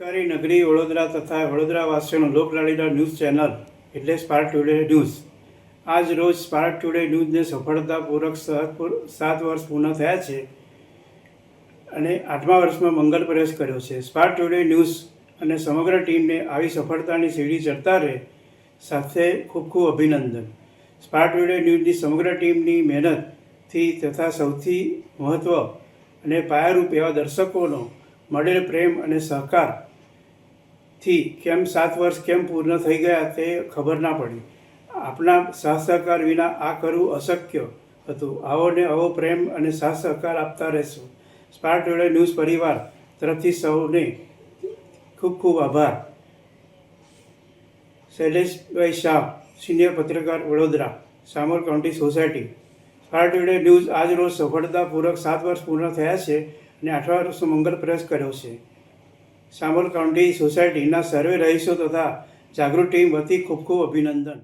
સરકારી નગરી વડોદરા તથા વડોદરાવાસીઓનો લોકલાડીલા ન્યૂઝ ચેનલ એટલે સ્પાર્ક ટુડે ન્યૂઝ. આજ રોજ સ્પાર્ક ટુડે ન્યૂઝને સફળતાપૂર્વક 7 વર્ષ પૂર્ણ થયા છે અને 8મા વર્ષમાં મંગલ પ્રવેશ કર્યો છે. સ્પાર્ક ટુડે ન્યૂઝ અને સમગ્ર ટીમને આવી સફળતાની સીડી ચડતા રહે સાથે ખૂબ ખૂબ અભિનંદન. સ્પાર્ક ટુડે ન્યૂઝની સમગ્ર ટીમની મહેનતથી તથા સૌથી મહત્ત્વ અને પાયારૂપ એવા દર્શકોનો મળેલ પ્રેમ અને સહકારથી કેમ 7 વર્ષ કેમ પૂર્ણ થઈ ગયા તે ખબર ના પડી. આપના સાથ સહકાર વિના આ કરવું અશક્ય હતું. આવો ને આવો પ્રેમ અને સાથ સહકાર આપતા રહેશો. સ્પાર્ક ટુડે ન્યૂઝ પરિવાર તરફથી સૌને ખૂબ ખૂબ આભાર. શૈલેષભાઈ શાહ, સિનિયર પત્રકાર, Vadodara, Shamal county society. Spark today news આજ રોજ સફળતાપૂર્વક 7 વર્ષ પૂર્ણ થયા છે અને 8મા વર્ષમાં મંગલ પ્રવેશ કર્યો છે. શામળ કાઉન્ટી સોસાયટીના સર્વે રહીશો તથા જાગૃત ટીમ વતી ખૂબ ખૂબ અભિનંદન.